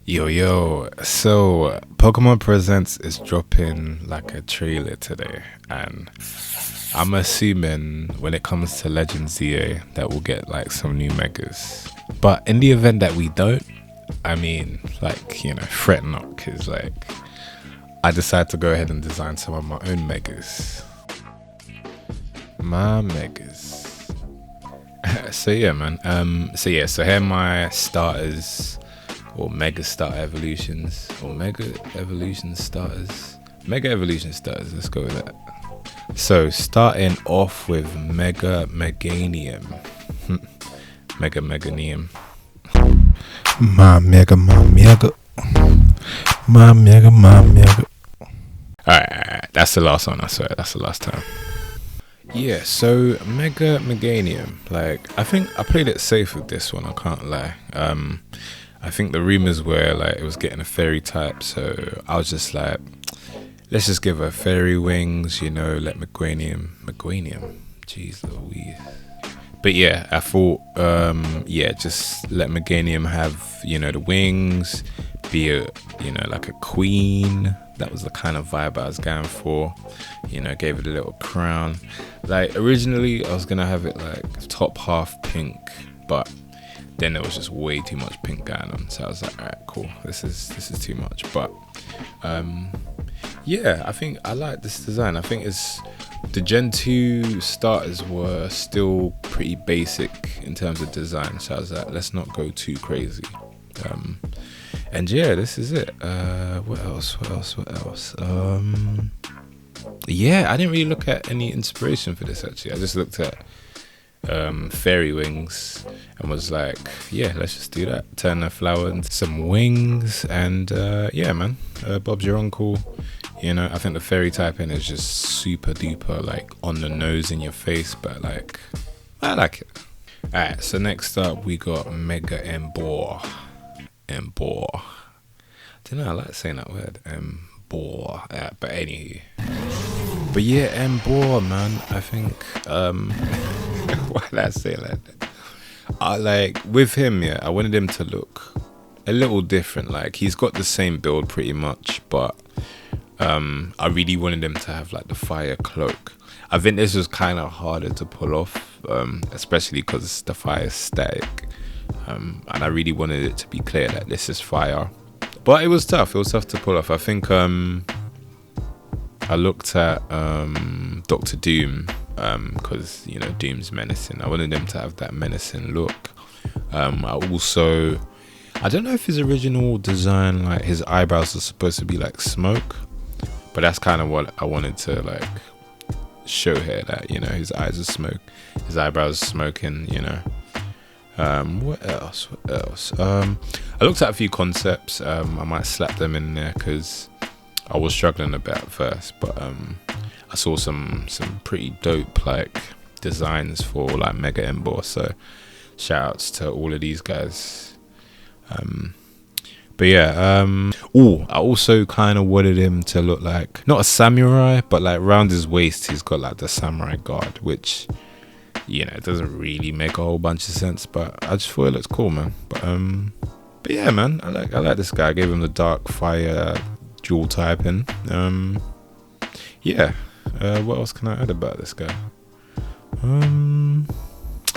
Yo, so Pokemon Presents is dropping like a trailer today, and I'm assuming when it comes to Legend ZA that we'll get like some new megas. But in the event that we don't, I mean, like, fret not, because like I decided to go ahead and design some of my own megas. My megas. So yeah, man. So here are my starters. Or Mega Star Evolutions, or Mega Evolution Starters. Mega Evolution Starters, let's go with that. So, starting off with Mega Meganium. Mega Meganium. My Mega. Alright, that's the last one, I swear, that's the last time. Yeah, so Mega Meganium. Like, I think I played it safe with this one, I can't lie. I think the rumors were like it was getting a fairy type, so I was just like, let's just give her fairy wings, let Meganium, jeez Louise. But yeah, I thought, just let Meganium have, the wings, be a, like a queen. That was the kind of vibe I was going for, gave it a little crown. Like originally I was gonna have it like top half pink, but then there was just way too much pink going on, so I was like, alright, cool, this is too much. But I think I like this design. I think it's the Gen 2 starters were still pretty basic in terms of design, so I was like, let's not go too crazy. And yeah, this is it. What else? I didn't really look at any inspiration for this actually. I just looked at fairy wings and was like, yeah, let's just do that, turn a flower into some wings. And man, Bob's your uncle. I think the fairy typing is just super duper like on the nose in your face, but like I like it. Alright, so next up we got Mega Emboar. I don't know, I like saying that word, Emboar. But anywho, but yeah, Emboar, man, I think why did I say like that? Like with him, I wanted him to look a little different. Like he's got the same build pretty much, but I really wanted him to have like the fire cloak. I think this was kind of harder to pull off, especially because the fire is static, and I really wanted it to be clear that this is fire. But it was tough to pull off. I think I looked at Dr. Doom, because Doom's menacing. I wanted him to have that menacing look. I don't know if his original design, like his eyebrows are supposed to be like smoke, but that's kind of what I wanted to like show here, that his eyes are smoke, his eyebrows are smoking. What else? I looked at a few concepts. I might slap them in there because I was struggling a bit at first, but I saw some pretty dope like designs for like Mega Emboar, so shout outs to all of these guys. I also kind of wanted him to look like not a samurai, but like round his waist he's got like the samurai guard, which it doesn't really make a whole bunch of sense, but I just thought it looks cool, man. But yeah, man, I like this guy. I gave him the dark fire dual typing. What else can I add about this guy? I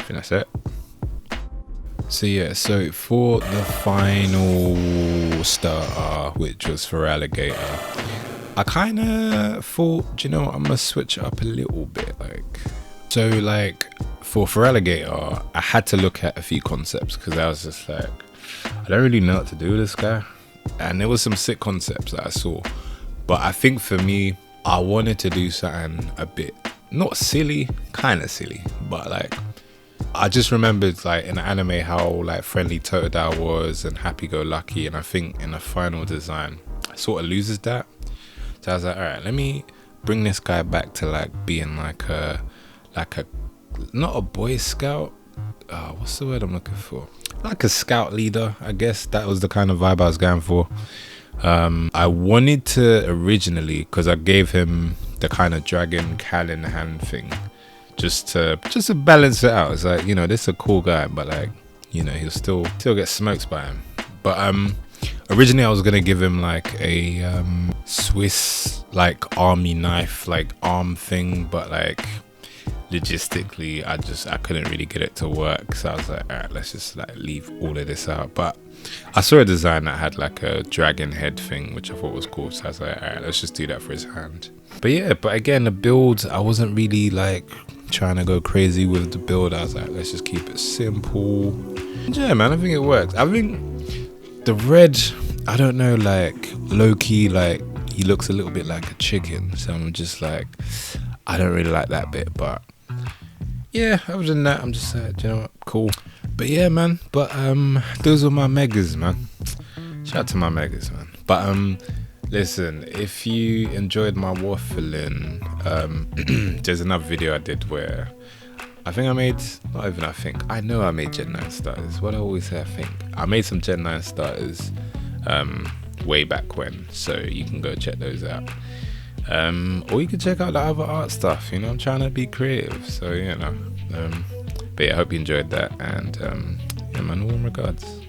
think that's it. So for the final starter, which was Feraligatr, I kind of thought, I'm gonna switch it up a little bit. So for Feraligatr, I had to look at a few concepts because I was just like, I don't really know what to do with this guy. And there was some sick concepts that I saw, but I think for me, I wanted to do something a bit not silly, kind of silly, but like I just remembered like in anime how like friendly Totodile was and happy-go-lucky, and I think in the final design it sort of loses that. So I was like, all right, let me bring this guy back to like being like a not a Boy Scout. What's the word I'm looking for? Like a scout leader, I guess. That was the kind of vibe I was going for. I wanted to originally, because I gave him the kind of dragon Callan hand thing, just to balance it out. It's like, this is a cool guy, but like, he'll still get smoked by him. But Originally I was gonna give him like a Swiss like army knife like arm thing, but like logistically I couldn't really get it to work, so I was like, alright, let's just like leave all of this out. But I saw a design that had like a dragon head thing, which I thought was cool, so I was like, alright, let's just do that for his hand. But yeah, but again, the build, I wasn't really like trying to go crazy with the build. I was like, let's just keep it simple. And yeah, man, I think it works. I think the red, I don't know, like low-key, like he looks a little bit like a chicken, so I'm just like, I don't really like that bit. But yeah, other than that, I'm just like, you know what, cool. But yeah, man, but those are my megas, man. Shout out to my megas, man. But listen, if you enjoyed my waffling, there's another video I did where I think I made, not even I think, I know I made Gen 9 starters. What I always say, I think I made some Gen 9 starters way back when, so you can go check those out. Or you can check out the other art stuff, you know, I'm trying to be creative, so you know. But yeah, I hope you enjoyed that, and yeah, man, warm regards.